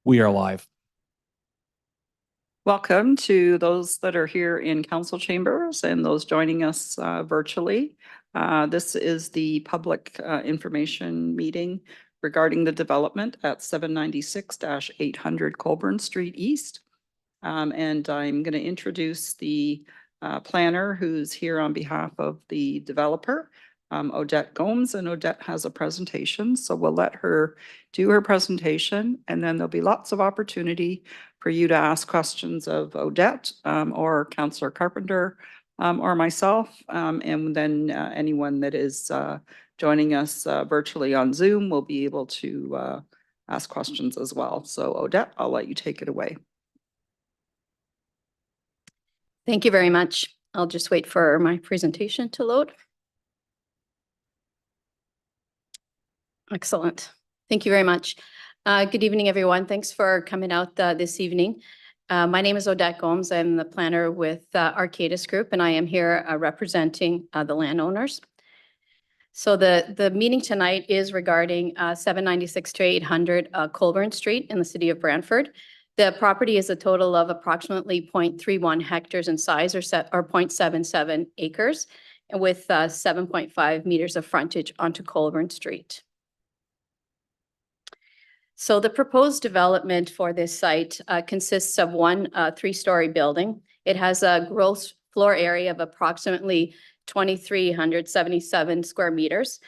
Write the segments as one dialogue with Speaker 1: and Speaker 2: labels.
Speaker 1: We are live.
Speaker 2: Welcome to those that are here in council chambers and those joining us virtually. This is the public information meeting regarding the development at 796-800 Colborne Street East. And I'm going to introduce the planner who's here on behalf of the developer, Odette Gomes, and Odette has a presentation. So we'll let her do her presentation, and then there'll be lots of opportunity for you to ask questions of Odette or Councillor Carpenter or myself. And then anyone that is joining us virtually on Zoom will be able to ask questions as well. So Odette, I'll let you take it away.
Speaker 3: Thank you very much. I'll just wait for my presentation to load. Excellent. Thank you very much. Good evening, everyone. Thanks for coming out this evening. My name is Odette Gomes. I'm the planner with Arcadis Group, and I am here representing the landowners. So the meeting tonight is regarding 796-800 Colborne Street in the city of Brantford. The property is a total of approximately 0.31 hectares in size, or 0.77 acres, with 7.5 meters of frontage onto Colborne Street. So the proposed development for this site consists of one 3-story building. It has a gross floor area of approximately 2,377 square meters.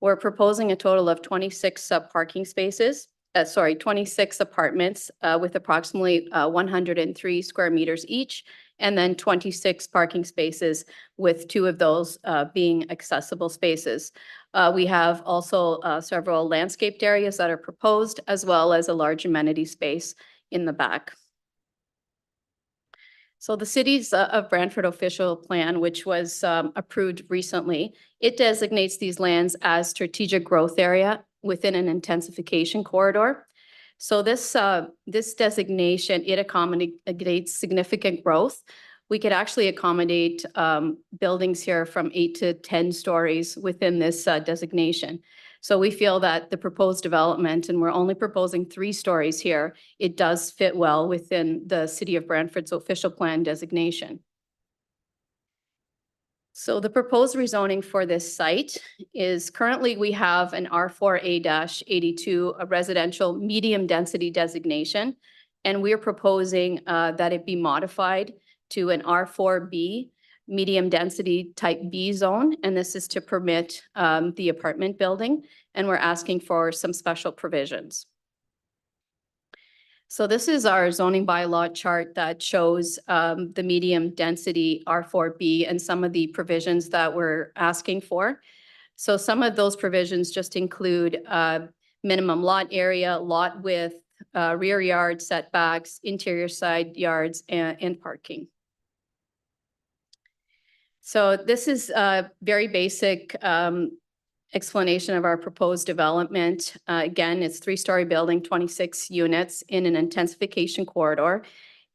Speaker 3: We're proposing a total of 26 parking spaces. 26 apartments with approximately 103 square meters each, and then 26 parking spaces with 2 of those being accessible spaces. We have also several landscaped areas that are proposed, as well as a large amenity space in the back. So the city's of Brantford official plan, which was approved recently, it designates these lands as strategic growth area within an intensification corridor. So this designation, it accommodates significant growth. We could actually accommodate buildings here from 8 to 10 stories within this designation. So we feel that the proposed development, and we're only proposing 3 stories here, it does fit well within the city of Brantford's official plan designation. So the proposed rezoning for this site is currently we have an R4A-82, a residential medium density designation, and we're proposing that it be modified to an R4B medium density type B zone, and this is to permit the apartment building, and we're asking for some special provisions. So this is our zoning bylaw chart that shows the medium density R4B and some of the provisions that we're asking for. So some of those provisions just include minimum lot area, lot width, rear yard setbacks, interior side yards, and parking. So this is a very basic explanation of our proposed development. Again, it's 3-story building, 26 units in an intensification corridor.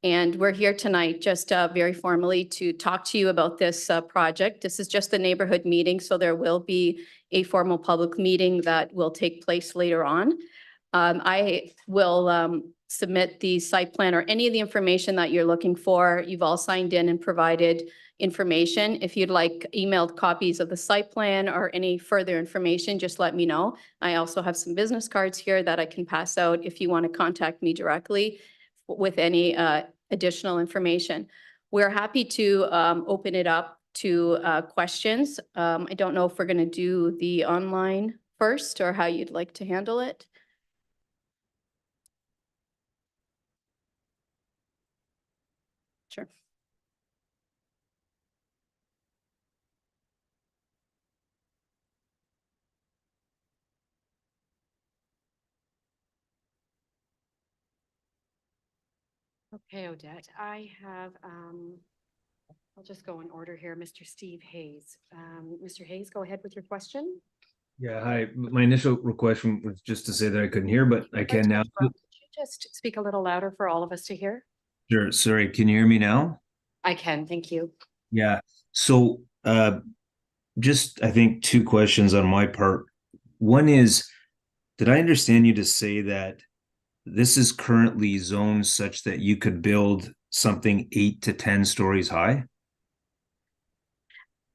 Speaker 3: And we're here tonight just very formally to talk to you about this project. This is just a neighborhood meeting, so there will be a formal public meeting that will take place later on. I will submit the site plan or any of the information that you're looking for. You've all signed in and provided information. If you'd like emailed copies of the site plan or any further information, just let me know. I also have some business cards here that I can pass out if you want to contact me directly with any additional information. We're happy to open it up to questions. I don't know if we're going to do the online first or how you'd like to handle it. Sure.
Speaker 4: Okay, Odette, I have, I'll just go in order here. Mr. Steve Hayes. Mr. Hayes, go ahead with your question.
Speaker 5: Yeah, hi. My initial request was just to say that I couldn't hear, but I can now.
Speaker 4: Could you just speak a little louder for all of us to hear?
Speaker 5: Sure. Sorry. Can you hear me now?
Speaker 4: I can, thank you.
Speaker 5: Yeah. So just I think 2 questions on my part. One is, did I understand you to say that this is currently zoned such that you could build something 8 to 10 stories high?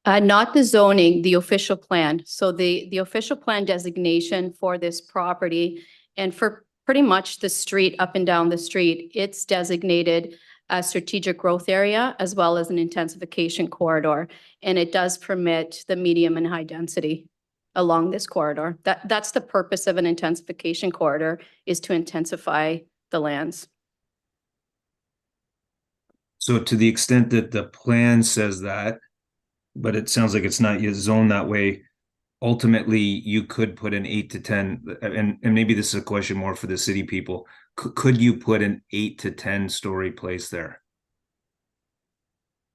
Speaker 3: Not the zoning, the official plan. So the official plan designation for this property and for pretty much the street up and down the street, it's designated a strategic growth area as well as an intensification corridor. And it does permit the medium and high density along this corridor. That's the purpose of an intensification corridor, is to intensify the lands.
Speaker 5: So to the extent that the plan says that, but it sounds like it's not yet zoned that way, ultimately you could put an 8 to 10, and maybe this is a question more for the city people. Could you put an 8 to 10 story place there?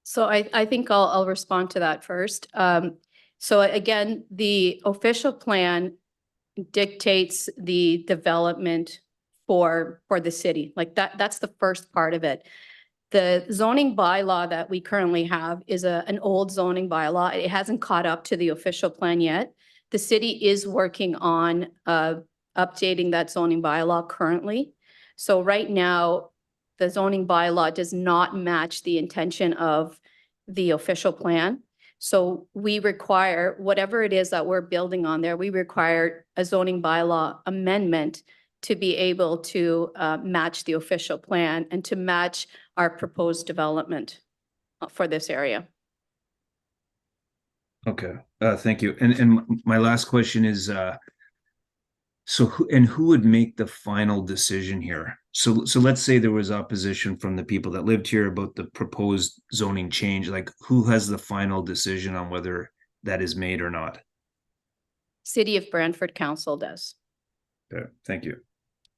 Speaker 3: So I think I'll respond to that first. So again, the official plan dictates the development for the city. Like that's the first part of it. The zoning bylaw that we currently have is an old zoning bylaw. It hasn't caught up to the official plan yet. The city is working on updating that zoning bylaw currently. So right now, the zoning bylaw does not match the intention of the official plan. So we require, whatever it is that we're building on there, we require a zoning bylaw amendment to be able to match the official plan and to match our proposed development for this area.
Speaker 5: Okay, thank you. And my last question is, so who would make the final decision here? So let's say there was opposition from the people that lived here about the proposed zoning change. Like, who has the final decision on whether that is made or not?
Speaker 3: City of Brantford Council does.
Speaker 5: Okay, thank you.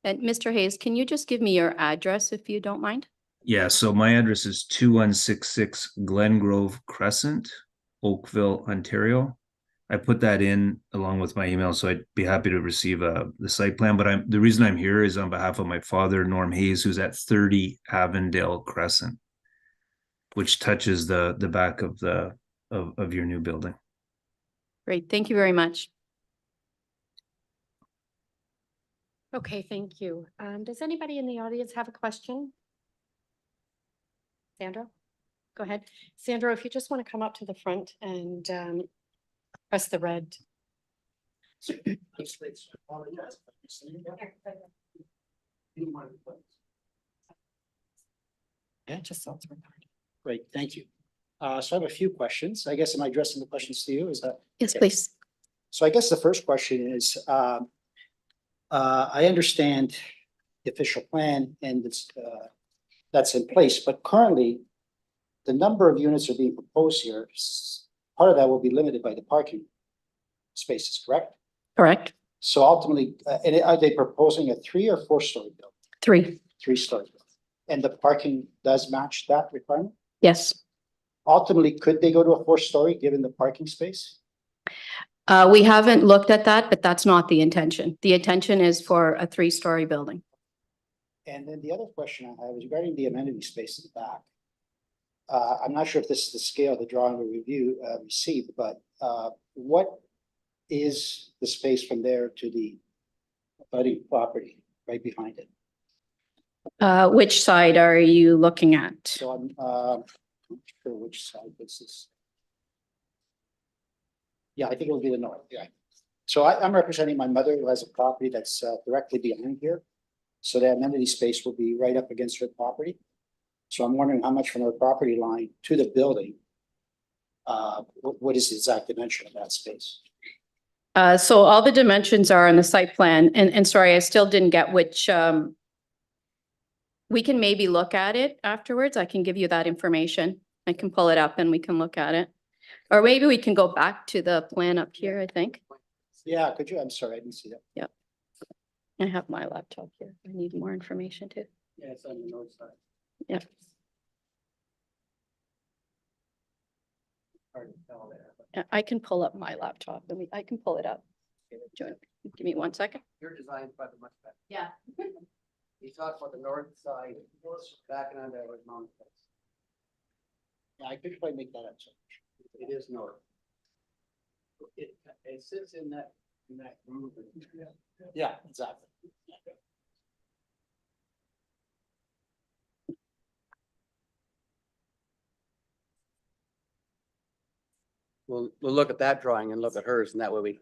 Speaker 3: And Mr. Hayes, can you just give me your address if you don't mind?
Speaker 5: Yeah, so my address is 2166 Glen Grove Crescent, Oakville, Ontario. I put that in along with my email, so I'd be happy to receive the site plan. But the reason I'm here is on behalf of my father, Norm Hayes, who's at 30 Avondale Crescent, which touches the back of of your new building.
Speaker 3: Great, thank you very much.
Speaker 4: Okay, thank you. Does anybody in the audience have a question? Sandra, go ahead. Sandra, if you just want to come up to the front and press the red.
Speaker 1: Yeah, just sounds recorded. Great, thank you. So I have a few questions. I guess, am I addressing the questions to you? Is that?
Speaker 3: Yes,
Speaker 1: okay.
Speaker 3: please.
Speaker 1: So I guess the first question is, I understand the official plan and it's, that's in place, but currently the number of units are being proposed here. Part of that will be limited by the parking spaces, correct?
Speaker 3: Correct.
Speaker 1: So ultimately, and are they proposing a 3 or 4 story building?
Speaker 3: 3.
Speaker 1: 3-story building. And the parking does match that requirement?
Speaker 3: Yes.
Speaker 1: Ultimately, could they go to a 4-story given the parking space?
Speaker 3: We haven't looked at that, but that's not the intention. The intention is for a 3-story building.
Speaker 1: And then the other question I have is regarding the amenity space in the back. I'm not sure if this is the scale the drawing we received, but what is the space from there to the abutting property right behind it?
Speaker 3: Which side are you looking at?
Speaker 1: So I'm not sure which side this is. Yeah, I think it will be the north, yeah. So I'm representing my mother who has a property that's directly behind here. So the amenity space will be right up against her property. So I'm wondering how much from her property line to the building, what is the exact dimension of that space?
Speaker 3: So all the dimensions are on the site plan, and sorry, I still didn't get which, we can maybe look at it afterwards. I can give you that information. I can pull it up and we can look at it. Or maybe we can go back to the plan up here, I think.
Speaker 1: Yeah, could you? I'm sorry, I didn't see that.
Speaker 3: Yep. I have my laptop here. I need more information too.
Speaker 1: Yeah, it's on the north side.
Speaker 3: Yeah.
Speaker 1: Hard to tell there.
Speaker 3: I can pull up my laptop. I can pull it up. Give me 1 second.
Speaker 6: Your design's probably much better.
Speaker 3: Yeah.
Speaker 6: You talk about the north side, backing onto Edward Mountain.
Speaker 1: Yeah, I could probably make that up.
Speaker 6: It is north. It sits in that groove.
Speaker 1: Yeah, exactly.
Speaker 6: we'll look at that drawing and look at hers, and that way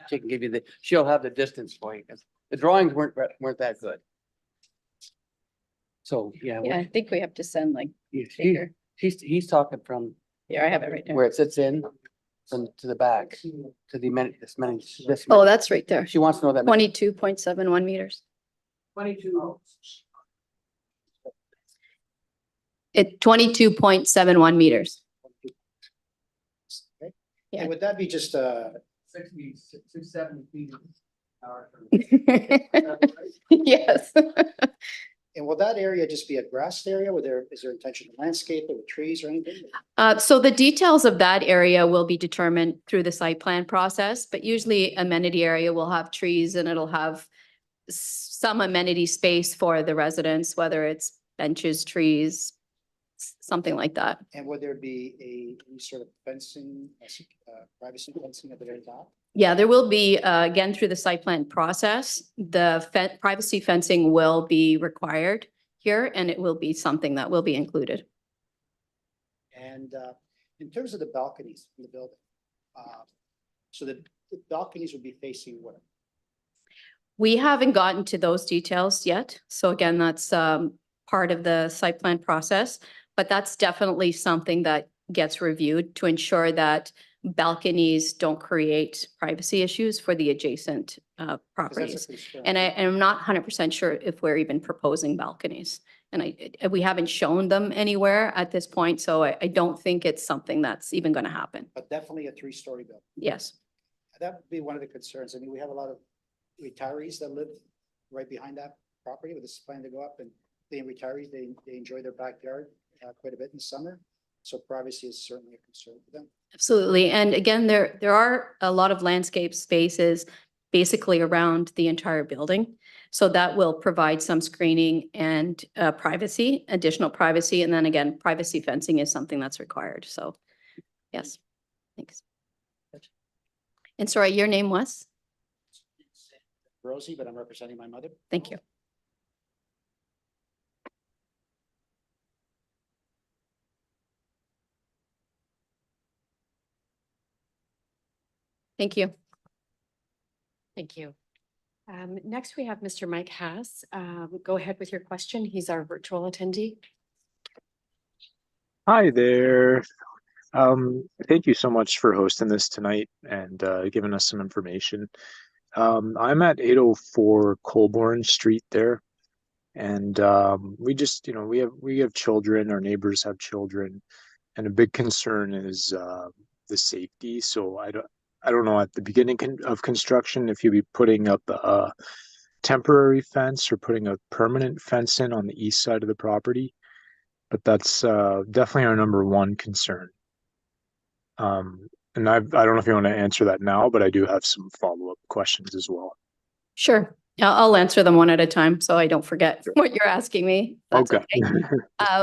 Speaker 6: she can give you she'll have the distance for you, 'cause the drawings weren't that good. So, yeah.
Speaker 3: Yeah, I think we have to send like,
Speaker 6: He- He's talking from
Speaker 3: here, I have it right there.
Speaker 6: where it sits in to the back, to the this.
Speaker 3: Oh, that's right there.
Speaker 6: She wants to know that.
Speaker 3: 22.71 meters.
Speaker 6: 22.
Speaker 3: It 22.71 meters.
Speaker 1: Okay.
Speaker 3: Yeah.
Speaker 1: And would that be just,
Speaker 6: 70 feet.
Speaker 3: Yes.
Speaker 1: and will that area just be a grassed area? Is there intention to landscape it with trees or anything?
Speaker 3: So the details of that area will be determined through the site plan process, but usually amenity area will have trees and it'll have some amenity space for the residents, whether it's benches, trees, something like that.
Speaker 1: And would there be any sort of fencing, privacy fencing at the very top?
Speaker 3: Yeah, there will be, again, through the site plan process, the privacy fencing will be required here, and it will be something that will be included.
Speaker 1: And in terms of the balconies in the building, so the balconies would be facing where?
Speaker 3: We haven't gotten to those details yet. So again, that's part of the site plan process, but that's definitely something that gets reviewed to ensure that balconies don't create privacy issues for the adjacent
Speaker 1: 'Cause that's a
Speaker 3: properties.
Speaker 1: concern.
Speaker 3: And I'm not 100% sure if we're even proposing balconies. And we haven't shown them anywhere at this point, so I don't think it's something that's even going to happen.
Speaker 1: But definitely a 3-story building.
Speaker 3: Yes.
Speaker 1: That would be one of the concerns. I mean, we have a lot of retirees that live right behind that property with this plan to go up, and being retirees, they enjoy their backyard quite a bit in the summer. So privacy is certainly a concern for them.
Speaker 3: Absolutely. And again, there are a lot of landscape spaces basically around the entire building. So that will provide some screening and privacy, additional privacy. And then again, privacy fencing is something that's required. So yes, thanks. And sorry, your name was?
Speaker 1: Rosie, but I'm representing my mother.
Speaker 3: Thank you. Thank you.
Speaker 4: Thank you. Next, we have Mr. Mike Haas. Go ahead with your question. He's our virtual attendee.
Speaker 7: Hi there. Thank you so much for hosting this tonight and giving us some information. I'm at 804 Colborne Street there, and we just, we have children. Our neighbors have children, and a big concern is the safety. So I don't know at the beginning of construction if you'll be putting up a temporary fence or putting a permanent fence in on the east side of the property, but that's definitely our number one concern. And I don't know if you want to answer that now, but I do have some follow-up questions as well.
Speaker 3: Sure. I'll answer them one at a time so I don't forget what you're asking me. That's
Speaker 7: Okay.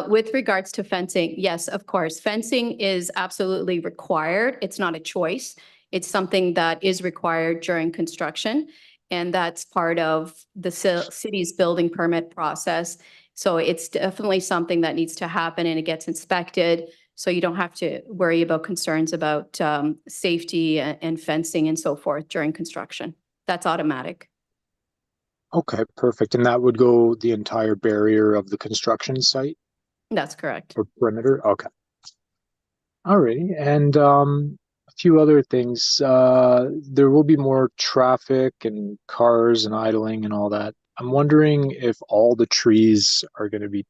Speaker 3: With regards to fencing, yes, of course, fencing is absolutely required. It's not a choice. It's something that is required during construction, and that's part of the city's building permit process. So it's definitely something that needs to happen, and it gets inspected. So you don't have to worry about concerns about safety and fencing and so forth during construction. That's automatic.
Speaker 7: Okay, perfect. And that would go the entire barrier of the construction site
Speaker 3: That's correct.
Speaker 7: or perimeter? Okay. Alrighty. And a few other things. There will be more traffic and cars and idling and all that. I'm wondering if all the trees are going to be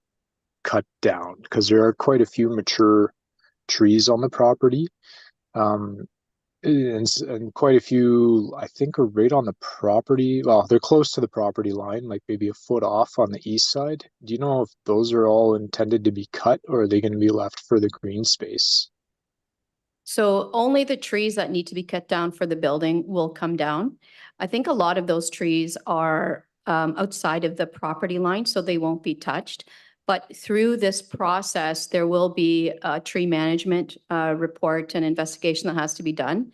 Speaker 7: cut down, because there are quite a few mature trees on the property. And quite a few, I think, are right on the property. Well, they're close to the property line, like maybe a foot off on the east side. Do you know if those are all intended to be cut, or are they going to be left for the green space?
Speaker 3: So only the trees that need to be cut down for the building will come down. I think a lot of those trees are outside of the property line, so they won't be touched. But through this process, there will be a tree management report and investigation that has to be done.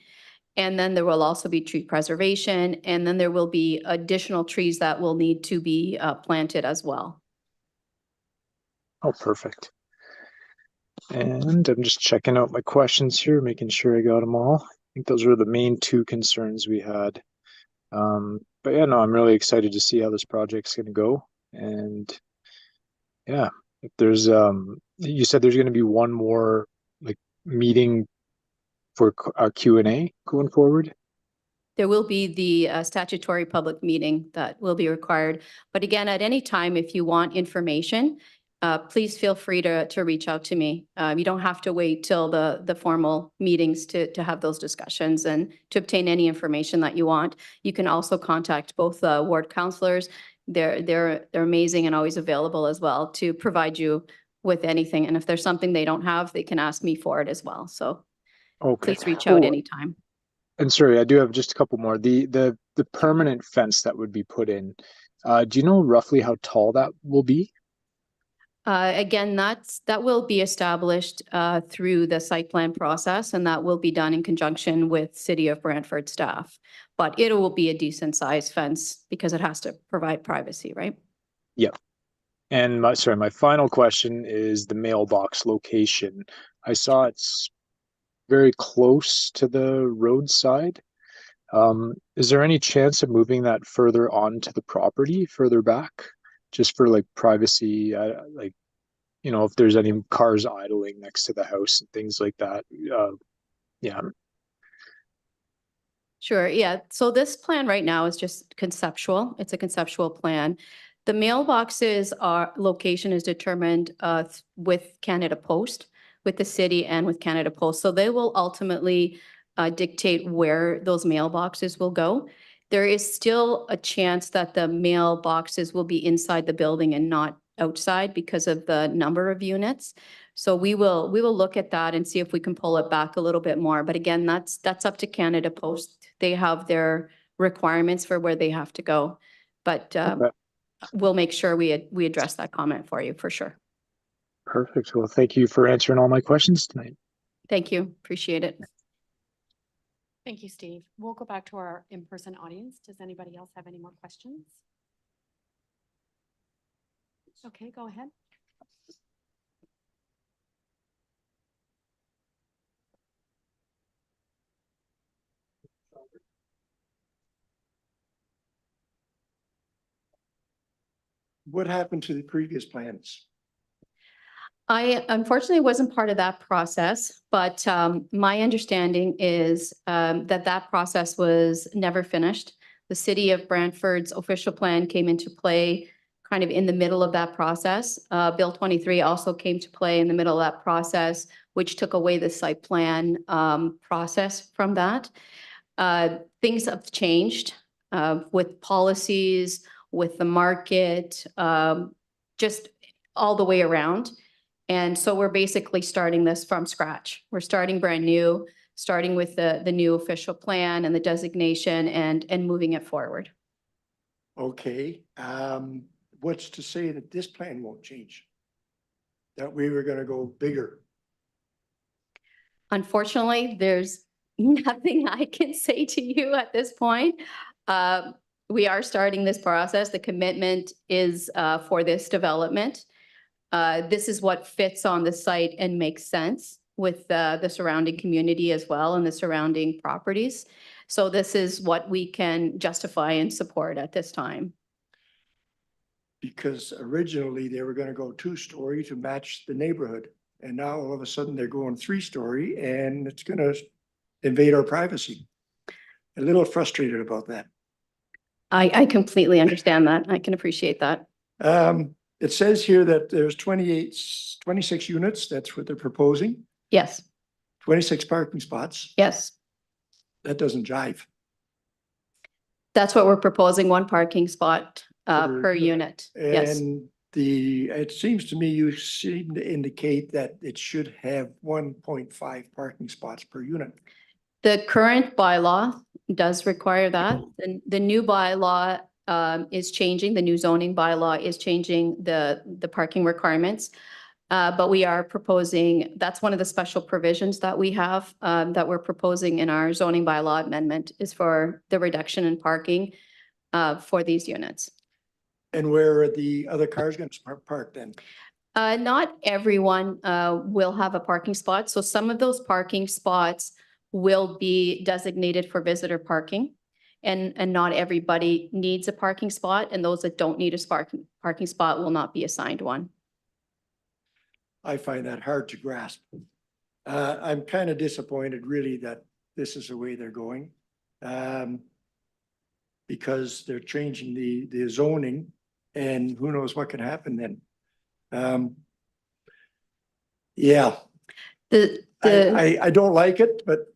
Speaker 3: And then there will also be tree preservation, and then there will be additional trees that will need to be planted as well.
Speaker 7: Oh, perfect. And I'm just checking out my questions here, making sure I got them all. I think those were the main two concerns we had. But yeah, no, I'm really excited to see how this project's going to go. And yeah, if there's, you said there's going to be one more like meeting for a Q&A going forward.
Speaker 3: There will be the statutory public meeting that will be required. But again, at any time, if you want information, please feel free to reach out to me. You don't have to wait till the formal meetings to have those discussions and to obtain any information that you want. You can also contact both ward councillors. They're amazing and always available as well to provide you with anything. And if there's something they don't have, they can ask me for it as well. So
Speaker 7: Okay.
Speaker 3: please reach out
Speaker 7: Oh,
Speaker 3: anytime.
Speaker 7: and sorry, I do have just a couple more. The permanent fence that would be put in, do you know roughly how tall that will be?
Speaker 3: Again, that will be established through the site plan process, and that will be done in conjunction with City of Brantford staff. But it will be a decent sized fence because it has to provide privacy, right?
Speaker 7: Yep. And my final question is the mailbox location. I saw it's very close to the roadside. Is there any chance of moving that further onto the property, further back, just for like privacy, like, you know, if there's any cars idling next to the house and things like that? Yeah.
Speaker 3: Sure, yeah. So this plan right now is just conceptual. It's a conceptual plan. The mailboxes location is determined with Canada Post, with the city and with Canada Post. So they will ultimately dictate where those mailboxes will go. There is still a chance that the mailboxes will be inside the building and not outside because of the number of units. So we will look at that and see if we can pull it back a little bit more. But again, that's up to Canada Post. They have their requirements for where they have to go. But
Speaker 7: Okay.
Speaker 3: we'll make sure we address that comment for you for sure.
Speaker 7: Perfect. Well, thank you for answering all my questions tonight.
Speaker 3: Thank you. Appreciate it.
Speaker 4: Thank you, Steve. We'll go back to our in-person audience. Does anybody else have any more questions? Okay, go ahead.
Speaker 8: What happened to the previous plans?
Speaker 3: I unfortunately wasn't part of that process, but my understanding is that process was never finished. The city of Brantford's official plan came into play kind of in the middle of that process. Bill 23 also came to play in the middle of that process, which took away the site plan process from that. Things have changed with policies, with the market, just all the way around. And so we're basically starting this from scratch. We're starting brand new, starting with the new official plan and the designation and moving it forward.
Speaker 8: Okay, what's to say that this plan won't change? That we were gonna go bigger?
Speaker 3: Unfortunately, there's nothing I can say to you at this point. We are starting this process. The commitment is for this development. This is what fits on the site and makes sense with the surrounding community as well and the surrounding properties. So this is what we can justify and support at this time.
Speaker 8: Because originally they were gonna go 2-story to match the neighborhood. And now all of a sudden they're going 3-story and it's gonna invade our privacy. A little frustrated about that.
Speaker 3: I completely understand that. I can appreciate that.
Speaker 8: It says here that there's 26 units. That's what they're proposing.
Speaker 3: Yes,
Speaker 8: 26 parking spots.
Speaker 3: yes.
Speaker 8: That doesn't jive.
Speaker 3: That's what we're proposing, one parking spot
Speaker 8: Per
Speaker 3: per unit. Yes.
Speaker 8: And it seems to me you seem to indicate that it should have 1.5 parking spots per unit.
Speaker 3: The current bylaw does require that. The new bylaw is changing. The new zoning bylaw is changing the parking requirements. But we are proposing, that's one of the special provisions that we have that we're proposing in our zoning bylaw amendment is for the reduction in parking for these units.
Speaker 8: And where are the other cars going to park then?
Speaker 3: Not everyone will have a parking spot. So some of those parking spots will be designated for visitor parking. And not everybody needs a parking spot, and those that don't need a parking spot will not be assigned one.
Speaker 8: I find that hard to grasp. I'm kind of disappointed really that this is the way they're going. Because they're changing the zoning and who knows what can happen then. Yeah, I don't like it, but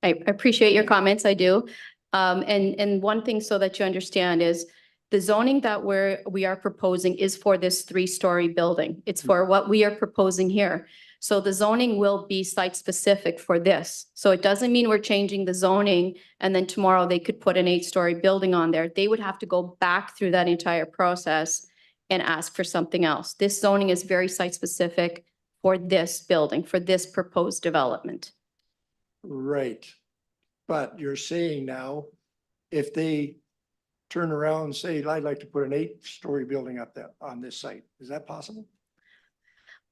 Speaker 3: I appreciate your comments, I do. And one thing so that you understand is the zoning that we are proposing is for this 3-story building. It's for what we are proposing here. So the zoning will be site specific for this. So it doesn't mean we're changing the zoning and then tomorrow they could put an 8-story building on there. They would have to go back through that entire process and ask for something else. This zoning is very site specific for this building, for this proposed development.
Speaker 8: right. But you're saying now, if they turn around and say, I'd like to put an 8-story building up there on this site, is that possible?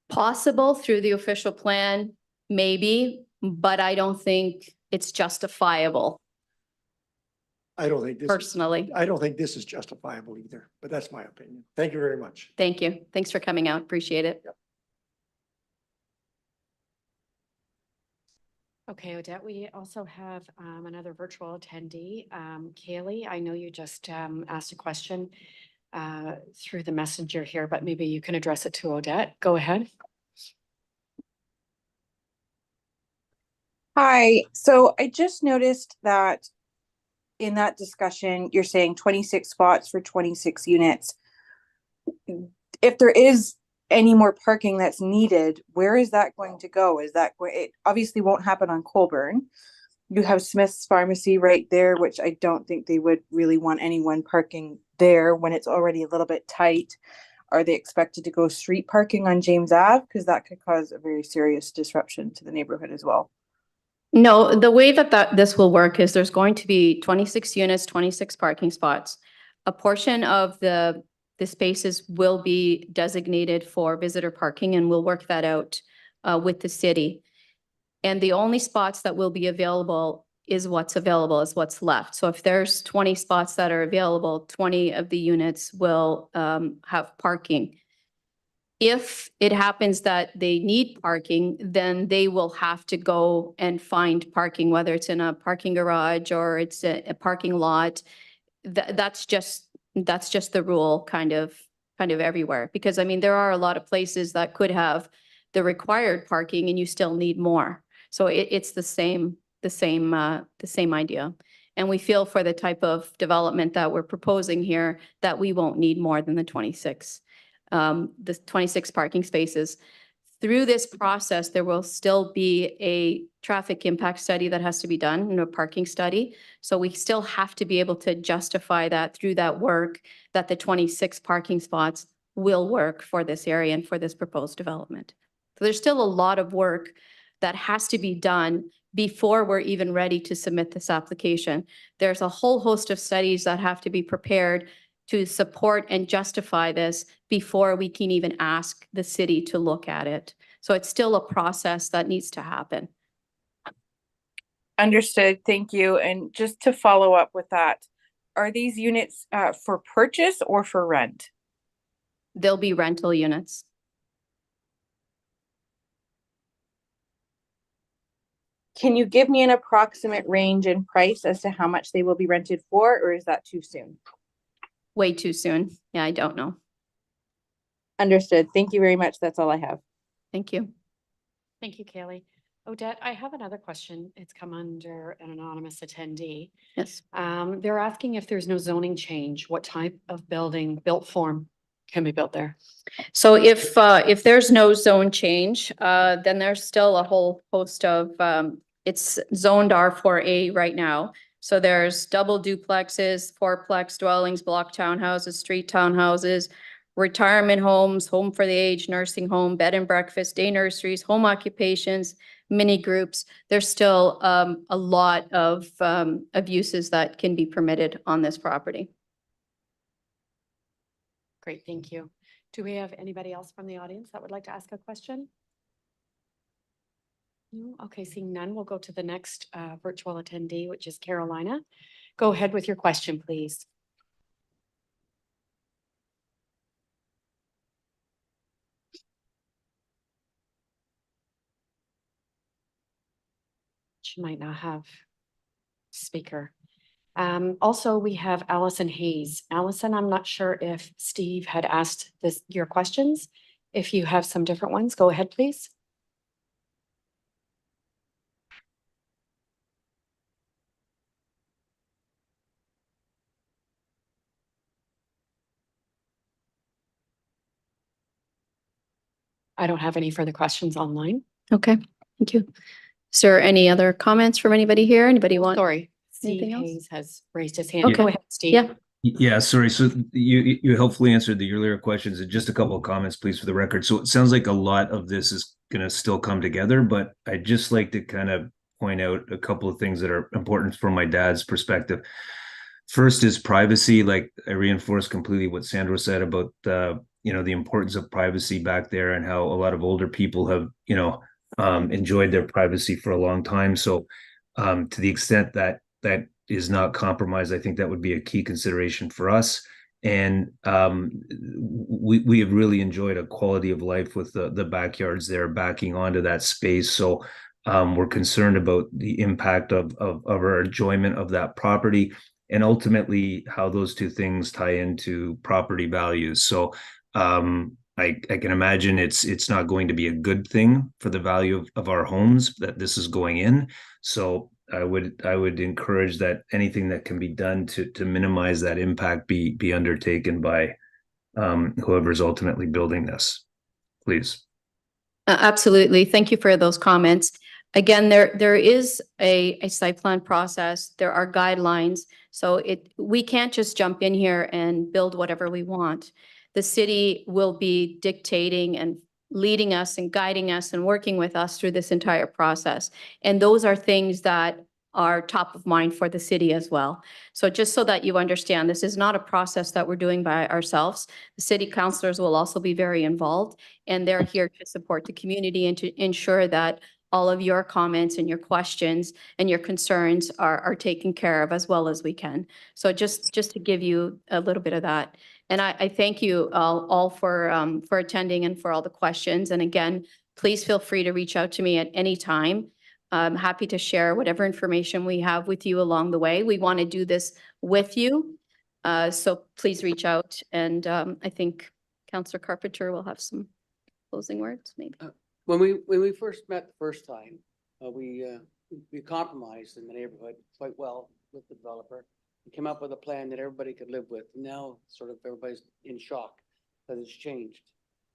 Speaker 3: Possible through the official plan, maybe, but I don't think it's justifiable
Speaker 8: I don't think this.
Speaker 3: personally.
Speaker 8: I don't think this is justifiable either, but that's my opinion. Thank you very much.
Speaker 3: Thank you. Thanks for coming out. Appreciate it.
Speaker 4: Okay, Odette, we also have another virtual attendee. Kaylee, I know you just asked a question through the messenger here, but maybe you can address it to Odette. Go ahead.
Speaker 9: Hi, so I just noticed that in that discussion, you're saying 26 spots for 26 units. If there is any more parking that's needed, where is that going to go? Is that it obviously won't happen on Colborne. You have Smith's Pharmacy right there, which I don't think they would really want anyone parking there when it's already a little bit tight. Are they expected to go street parking on James Ave? Because that could cause a very serious disruption to the neighborhood as well.
Speaker 3: No, the way that this will work is there's going to be 26 units, 26 parking spots. A portion of the spaces will be designated for visitor parking, and we'll work that out with the city. And the only spots that will be available is what's left. So if there's 20 spots that are available, 20 of the units will have parking. If it happens that they need parking, then they will have to go and find parking, whether it's in a parking garage or it's a parking lot. That's just the rule kind of everywhere. Because I mean, there are a lot of places that could have the required parking and you still need more. So it's the same idea. And we feel for the type of development that we're proposing here that we won't need more than the 26 parking spaces. Through this process, there will still be a traffic impact study that has to be done, and a parking study. So we still have to be able to justify that through that work, that the 26 parking spots will work for this area and for this proposed development. So there's still a lot of work that has to be done before we're even ready to submit this application. There's a whole host of studies that have to be prepared to support and justify this before we can even ask the city to look at it. So it's still a process that needs to happen.
Speaker 9: Understood. Thank you. And just to follow up with that, are these units for purchase or for rent?
Speaker 3: They'll be rental units.
Speaker 9: Can you give me an approximate range in price as to how much they will be rented for, or is that too soon?
Speaker 3: Way too soon. Yeah, I don't know.
Speaker 9: Understood. Thank you very much. That's all I have.
Speaker 3: Thank you.
Speaker 4: Thank you, Kaylee. Odette, I have another question. It's come under an anonymous attendee.
Speaker 3: Yes.
Speaker 4: They're asking if there's no zoning change, what type of building, built form can be built there?
Speaker 3: So if there's no zone change, then there's still a whole host of, it's zoned R4A right now. So there's double duplexes, fourplex dwellings, block townhouses, street townhouses, retirement homes, home for the aged, nursing home, bed and breakfast, day nurseries, home occupations, mini groups. There's still a lot of uses that can be permitted on this property.
Speaker 4: Great, thank you. Do we have anybody else from the audience that would like to ask a question? No? Okay, seeing none, we'll go to the next virtual attendee, which is Carolina. Go ahead with your question, please. She might not have speaker. Also, we have Allison Hayes. Allison, I'm not sure if Steve had asked your questions. If you have some different ones, go ahead, please. I don't have any further questions online.
Speaker 3: Okay, thank you. Is there any other comments from anybody here? Anybody want?
Speaker 4: Sorry, Steve
Speaker 3: anything else?
Speaker 4: Hayes has raised his hand.
Speaker 3: Okay.
Speaker 4: Go ahead, Steve.
Speaker 3: Yeah.
Speaker 5: Yeah, sorry. So you helpfully answered the earlier questions, and just a couple of comments, please, for the record. So it sounds like a lot of this is going to still come together, but I'd just like to kind of point out a couple of things that are important from my dad's perspective. First is privacy. Like, I reinforce completely what Sandra said about the importance of privacy back there, and how a lot of older people have enjoyed their privacy for a long time. So to the extent that is not compromised, I think that would be a key consideration for us. And we have really enjoyed a quality of life with the backyards there backing onto that space. So we're concerned about the impact of our enjoyment of that property, and ultimately how those two things tie into property values. So I can imagine it's not going to be a good thing for the value of our homes that this is going in. So I would encourage that anything that can be done to minimize that impact be undertaken by whoever's ultimately building this, please.
Speaker 3: Absolutely. Thank you for those comments. Again, there is a site plan process. There are guidelines. So we can't just jump in here and build whatever we want. The city will be dictating and leading us and guiding us and working with us through this entire process. And those are things that are top of mind for the city as well. So just so that you understand, this is not a process that we're doing by ourselves. The city councillors will also be very involved, and they're here to support the community and to ensure that all of your comments and your questions and your concerns are taken care of as well as we can. So just to give you a little bit of that. And I thank you all for attending and for all the questions. And again, please feel free to reach out to me at any time. I'm happy to share whatever information we have with you along the way. We want to do this with you. So please reach out. And I think Councillor Carpenter will have some closing words, maybe.
Speaker 6: When we first met the first time, we compromised in the neighborhood quite well with the developer. We came up with a plan that everybody could live with. Now sort of everybody's in shock because it's changed.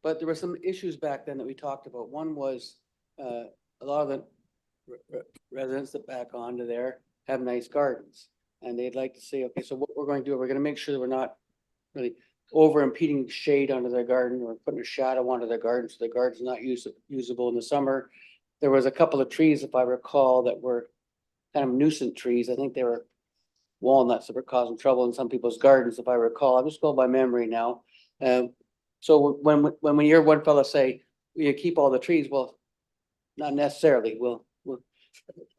Speaker 6: But there were some issues back then that we talked about. One was a lot of the residents that back onto there have nice gardens, and they'd like to say, okay, so what we're going to do, we're going to make sure that we're not really over impeding shade onto their garden or putting a shadow onto their garden so the garden's not usable in the summer. There was a couple of trees, if I recall, that were kind of nuisance trees. I think they were walnuts that were causing trouble in some people's gardens, if I recall. I'm just going by memory now. So when we hear one fella say, you keep all the trees, well, not necessarily.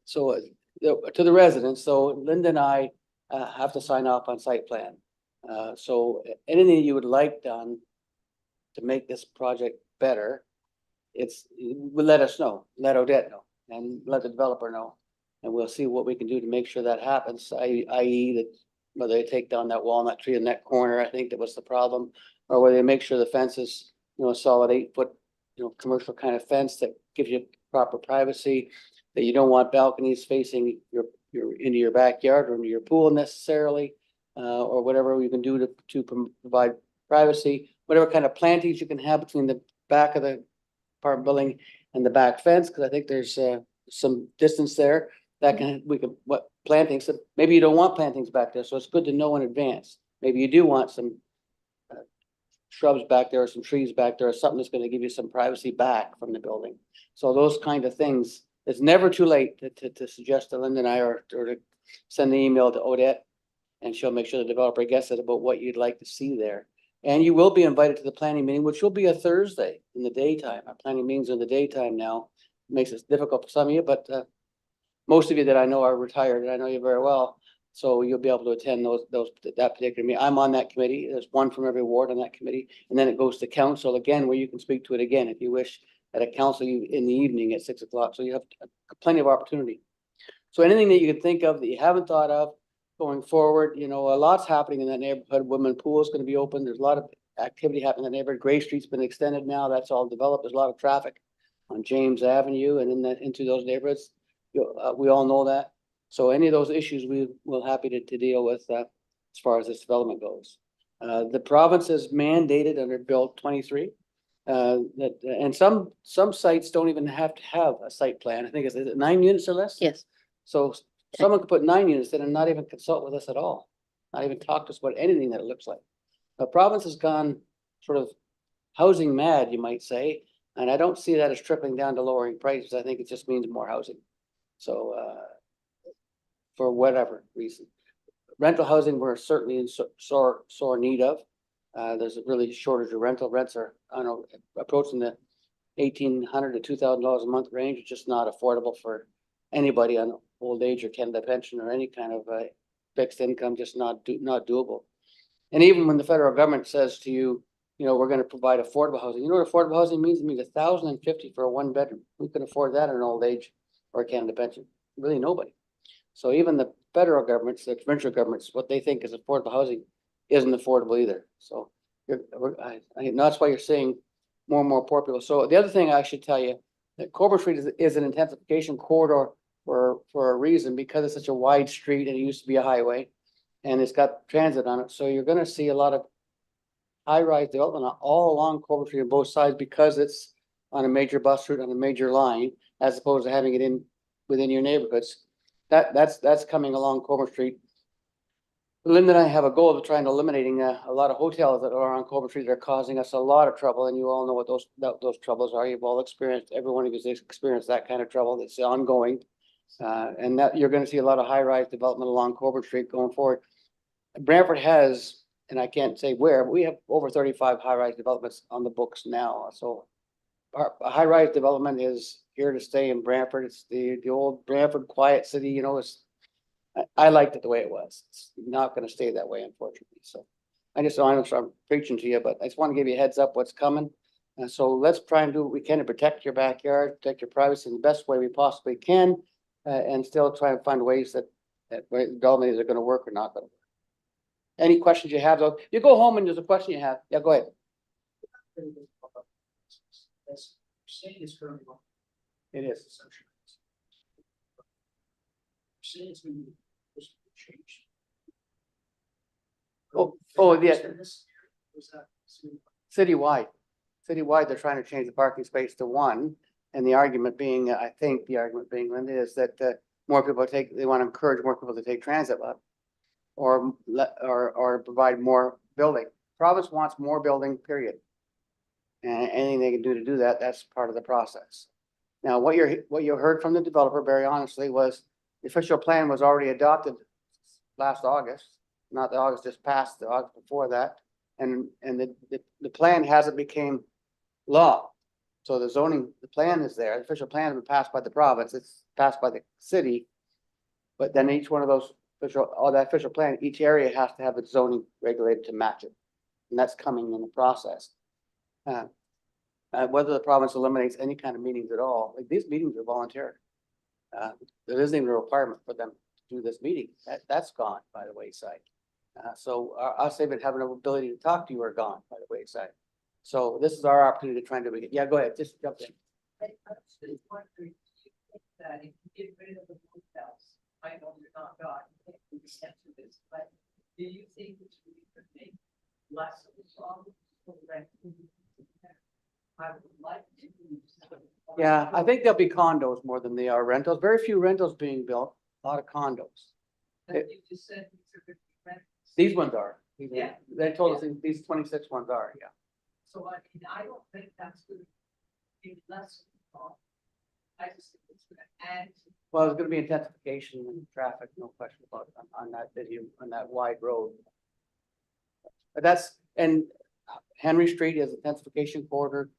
Speaker 6: So to the residents, so Linda and I have to sign off on site plan. So anything you would like done to make this project better, let us know, let Odette know, and let the developer know. And we'll see what we can do to make sure that happens, i.e. that whether they take down that walnut tree in that corner, I think that was the problem, or whether they make sure the fence is, a solid 8-foot, commercial kind of fence that gives you proper privacy, that you don't want balconies facing your into your backyard or into your pool necessarily, or whatever we can do to provide privacy, whatever kind of plantings you can have between the back of the apartment building and the back fence, because I think there's some distance there. What plantings, maybe you don't want plantings back there, so it's good to know in advance. Maybe you do want some shrubs back there or some trees back there or something that's going to give you some privacy back from the building. So those kind of things, it's never too late to suggest to Linda and I or to send the email to Odette, and she'll make sure the developer gets it about what you'd like to see there. And you will be invited to the planning meeting, which will be a Thursday in the daytime. Our planning meetings are in the daytime now. Makes it difficult for some of you, but most of you that I know are retired, and I know you very well. So you'll be able to attend that particular meeting. I'm on that committee. There's one from every ward on that committee. And then it goes to council again, where you can speak to it again if you wish at a council in the evening at 6 o'clock. So you have plenty of opportunity. So anything that you can think of that you haven't thought of going forward, a lot's happening in that neighborhood. Women pool is going to be open. There's a lot of activity happening in the neighborhood. Gray Street's been extended now. That's all developed. There's a lot of traffic on James Avenue and into those neighborhoods. We all know that. So any of those issues we're happy to deal with as far as this development goes. The province has mandated under Bill 23 and some sites don't even have to have a site plan. I think is it 9 units or less?
Speaker 3: Yes.
Speaker 6: So someone could put 9 units in and not even consult with us at all, not even talk to us about anything that it looks like. The province has gone sort of housing mad, you might say, and I don't see that as trickling down to lowering prices. I think it just means more housing. So for whatever reason, rental housing we're certainly in sore need of. There's a really shortage of rental. Rents are, I don't know, approaching the $1,800 to $2,000 a month range. It's just not affordable for anybody on old age or Canada pension or any kind of fixed income. Just not doable. And even when the federal government says to you, we're going to provide affordable housing. You know what affordable housing means? It means $1,050 for a 1-bedroom. Who can afford that in an old age or a Canada pension? Really nobody. So even the federal governments, the provincial governments, what they think is affordable housing isn't affordable either. So that's why you're seeing more and more poor people. So the other thing I should tell you, that Colborne Street is an intensification corridor for a reason, because it's such a wide street and it used to be a highway and it's got transit on it. So you're going to see a lot of high-rise development all along Colborne Street on both sides, because it's on a major bus route on a major line, as opposed to having it within your neighborhoods. That's coming along Colborne Street. Linda and I have a goal of trying to eliminating a lot of hotels that are on Colborne Street that are causing us a lot of trouble, and you all know what those troubles are. You've all experienced, every one of you has experienced that kind of trouble that's ongoing, and that you're going to see a lot of high-rise development along Colborne Street going forward. Brantford has, and I can't say where, but we have over 35 high-rise developments on the books now. So our high-rise development is here to stay in Brantford. It's the old Brantford quiet city. I liked it the way it was. It's not going to stay that way, unfortunately. So I know I'm preaching to you, but I just want to give you a heads up what's coming. So let's try and do what we can to protect your backyard, protect your privacy in the best way we possibly can, and still try and find ways that development are going to work or not going to work. Any questions you have, though? You go home and there's a question you have. Yeah, go ahead. It is. Oh, yeah. Citywide, they're trying to change the parking space to 1, and the argument being, I think the argument being, Linda, is that more people they want to encourage more people to take transit up, or provide more building. Province wants more building, period. And anything they can do to do that, that's part of the process. Now, what you heard from the developer, very honestly, was the official plan was already adopted last August, not the August just passed, the August before that, and the plan hasn't became law. So the plan is there. The official plan has been passed by the province. It's passed by the city, but then each one of those that official plan, each area has to have its zoning regulated to match it, and that's coming in the process. Whether the province eliminates any kind of meetings at all, like these meetings are voluntary. There isn't even a requirement for them to do this meeting. That's gone by the wayside. So us even having an ability to talk to you are gone by the wayside. So this is our opportunity to try and do it. Yeah, go ahead. Just jump in.
Speaker 10: I was wondering that if you get rid of the hotels, I know you're not God, you can't answer this, but do you think that we could make less of a problem for rent? I would like to.
Speaker 6: Yeah, I think there'll be condos more than they are rentals. Very few rentals being built, a lot of condos.
Speaker 10: But you just said these are going to be rentals.
Speaker 6: These ones are.
Speaker 10: Yeah.
Speaker 6: They told us these 26 ones are, yeah.
Speaker 10: So I mean, I don't think that's going to be less of a problem. I just think it's going to add.
Speaker 6: Well, there's going to be intensification and traffic, no question about it, on that video, on that wide road. But Henry Street is a intensification corridor.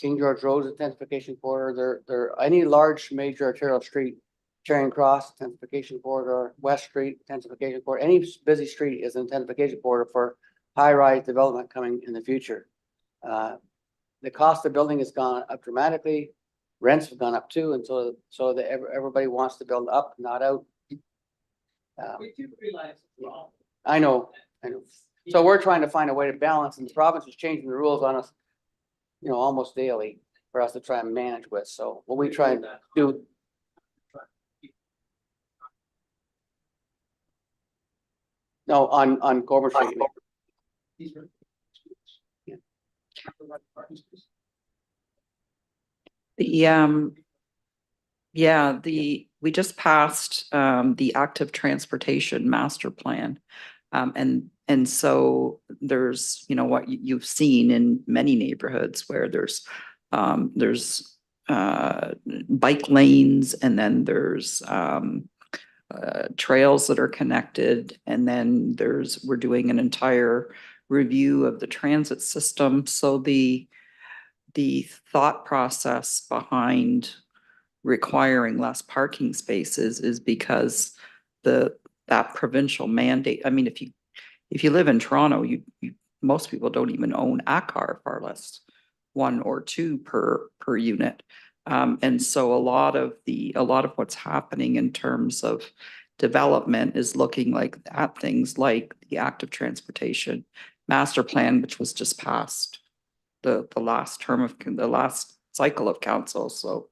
Speaker 6: King George Road is a intensification corridor. There, any large major arterial street, Charing Cross, intensification corridor, West Street, intensification corridor, any busy street is an intensification corridor for high-rise development coming in the future. The cost of building has gone up dramatically. Rents have gone up too, and so that everybody wants to build up, not out.
Speaker 10: We do realize it's wrong.
Speaker 6: I know. So we're trying to find a way to balance, and the province is changing the rules on us, you know, almost daily for us to try and manage with. So what we try and do. No, on Colborne Street. Yeah.
Speaker 2: We just passed the active transportation master plan. And so there's, you know, what you've seen in many neighborhoods where there's bike lanes, and then there's trails that are connected, and then we're doing an entire review of the transit system. So the thought process behind requiring less parking spaces is because that provincial mandate. I mean, if you live in Toronto, you most people don't even own a car, far less one or two per unit. And so a lot of what's happening in terms of development is looking like at things like the active transportation master plan, which was just passed the last term of the last cycle of council. So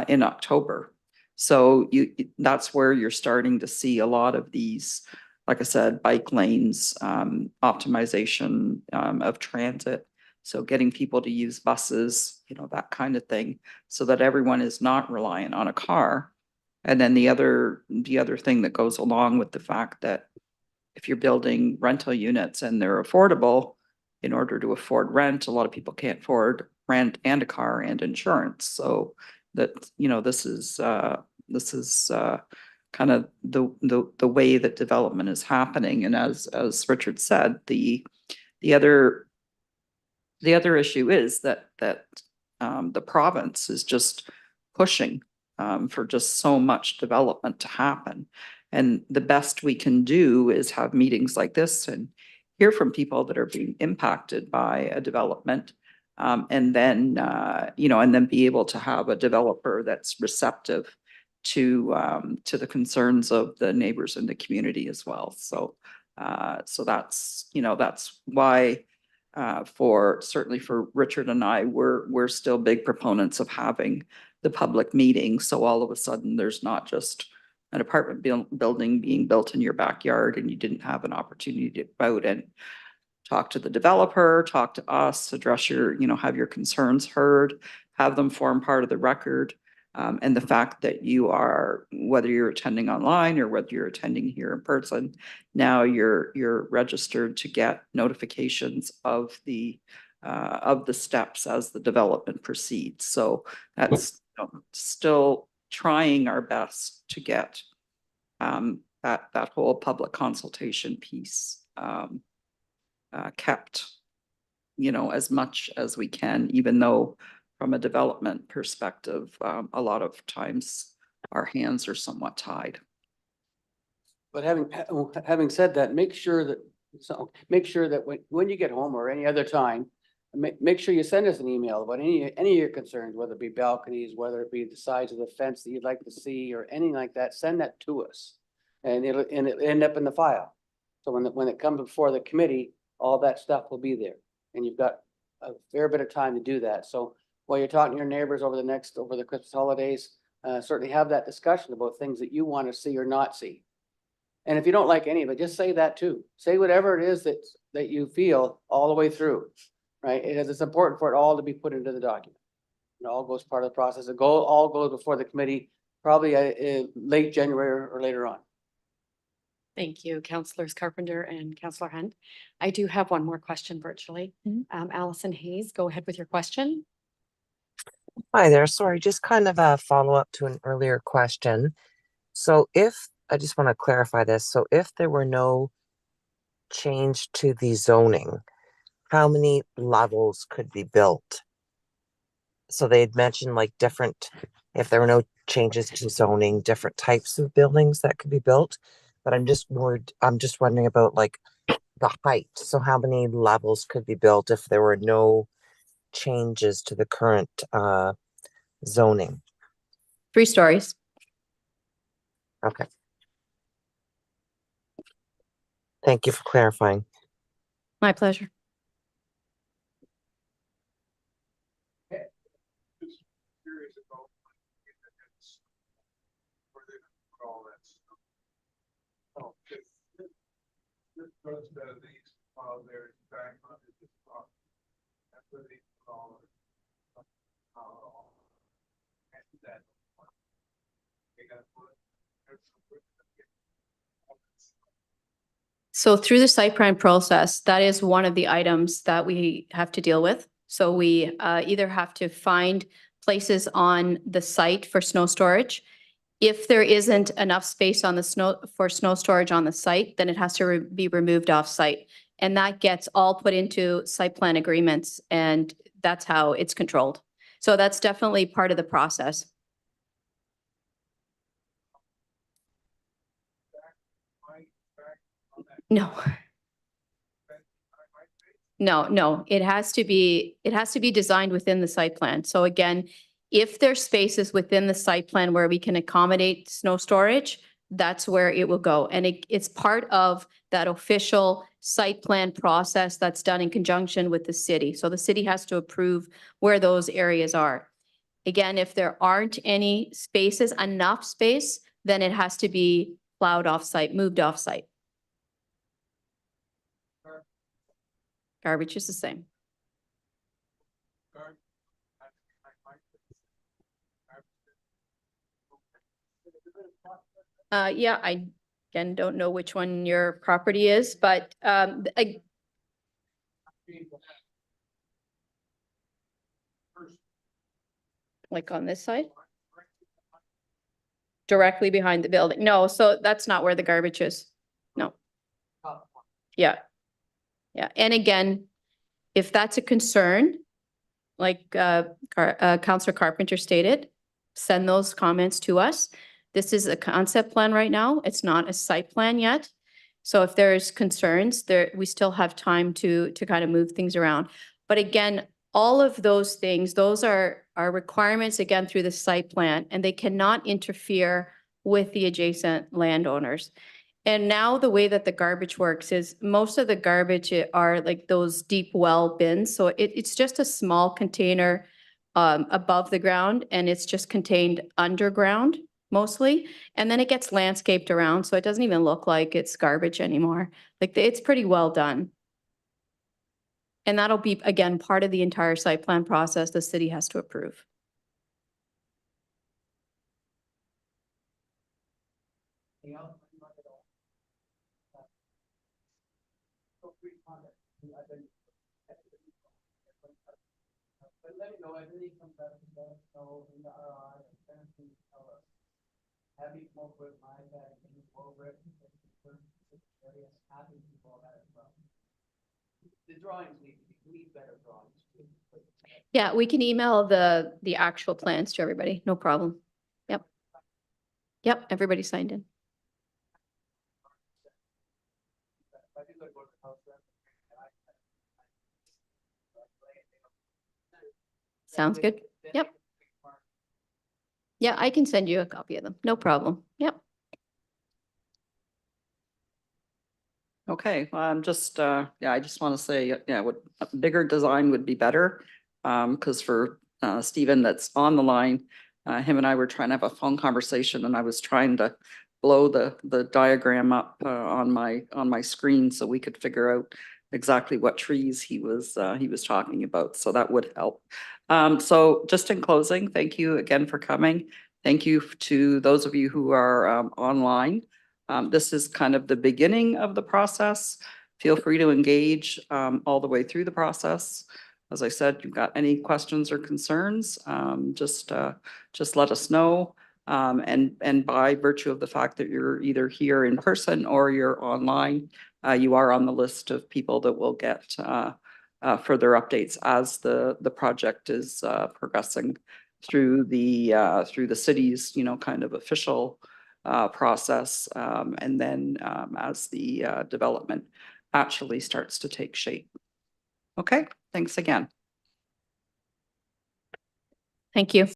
Speaker 2: in October. So that's where you're starting to see a lot of these, like I said, bike lanes, optimization of transit. So getting people to use buses, you know, that kind of thing, so that everyone is not reliant on a car. And then the other thing that goes along with the fact that if you're building rental units and they're affordable, in order to afford rent, a lot of people can't afford rent and a car and insurance. So that, you know, this is kind of the way that development is happening. And as Richard said, the other issue is that the province is just pushing for just so much development to happen. And the best we can do is have meetings like this and hear from people that are being impacted by a development. And then, you know, and then be able to have a developer that's receptive to the concerns of the neighbors in the community as well. So, so that's, you know, that's why certainly for Richard and I, we're still big proponents of having the public meeting. So all of a sudden there's not just an apartment building being built in your backyard and you didn't have an opportunity to go out and talk to the developer, talk to us, address your, you know, have your concerns heard, have them form part of the record. And the fact that you are, whether you're attending online or whether you're attending here in person, now you're registered to get notifications of the steps as the development proceeds. So that's, you know, still trying our best to get that whole public consultation piece kept, you know, as much as we can, even though from a development perspective, a lot of times our hands are somewhat tied.
Speaker 6: But having said that, make sure that when you get home or any other time, make sure you send us an email about any of your concerns, whether it be balconies, whether it be the size of the fence that you'd like to see or anything like that. Send that to us, and it'll end up in the file. So when it comes before the committee, all that stuff will be there, and you've got a fair bit of time to do that. So while you're talking to your neighbors over the Christmas holidays, certainly have that discussion about things that you want to see or not see. And if you don't like any of it, just say that too. Say whatever it is that you feel all the way through, right? Because it's important for it all to be put into the document. It all goes part of the process. All goes before the committee, probably late January or later on.
Speaker 4: Thank you, Councillors Carpenter and Councillor Hunt. I do have one more question virtually. Allison Hayes, go ahead with your question.
Speaker 11: Hi there. Sorry, just kind of a follow-up to an earlier question. So I just want to clarify this. So if there were no change to the zoning, how many levels could be built? So they had mentioned like different, if there were no changes to zoning, different types of buildings that could be built. But I'm just wondering about like the height. So how many levels could be built if there were no changes to the current zoning?
Speaker 3: 3 stories.
Speaker 11: Okay. Thank you for clarifying.
Speaker 3: My pleasure.
Speaker 8: Just curious about where they put all that stuff. Oh, this goes to these, there's back on this property. That's where they put all of it. And that. They gotta put.
Speaker 3: So through the site plan process, that is one of the items that we have to deal with. So we either have to find places on the site for snow storage. If there isn't enough space on the snow storage on the site, then it has to be removed off site. And that gets all put into site plan agreements, and that's how it's controlled. So that's definitely part of the process. No. No, it has to be designed within the site plan. So again, if there's spaces within the site plan where we can accommodate snow storage, that's where it will go. And it's part of that official site plan process that's done in conjunction with the city. So the city has to approve where those areas are. Again, if there aren't any spaces, enough space, then it has to be plowed off site, moved off site. Garbage is the same. Yeah, I again don't know which one your property is, but like on this side? Directly behind the building. No, so that's not where the garbage is. No. Yeah. Yeah, and again, if that's a concern, like Councillor Carpenter stated, send those comments to us. This is a concept plan right now. It's not a site plan yet. So if there's concerns, we still have time to kind of move things around. But again, all of those things, those are requirements again through the site plan, and they cannot interfere with the adjacent landowners. And now the way that the garbage works is most of the garbage are like those deep well bins. So it's just a small container above the ground, and it's just contained underground mostly. And then it gets landscaped around. So it doesn't even look like it's garbage anymore. Like it's pretty well done. And that'll be, again, part of the entire site plan process the city has to approve.
Speaker 6: Let me know if anything comes up, let us know in the RI, and tell us. Have you come up with my bag and you go over it, areas, happy to do all that as well. The drawings need better drawings too.
Speaker 3: Yeah, we can email the actual plans to everybody, no problem. Yep. Yep, everybody signed in. Sounds good. Yep. Yeah, I can send you a copy of them. No problem. Yep.
Speaker 2: Okay, I'm just, yeah, I just want to say, yeah, what a bigger design would be better. Because for Stephen that's on the line, him and I were trying to have a phone conversation, and I was trying to blow the diagram up on my screen so we could figure out exactly what trees he was talking about. So that would help. So just in closing, thank you again for coming. Thank you to those of you who are online. This is kind of the beginning of the process. Feel free to engage all the way through the process. As I said, if you've got any questions or concerns, just let us know. And by virtue of the fact that you're either here in person or you're online, you are on the list of people that will get further updates as the project is progressing through the city's, kind of official process, and then as the development actually starts to take shape. Okay, thanks again.
Speaker 3: Thank you.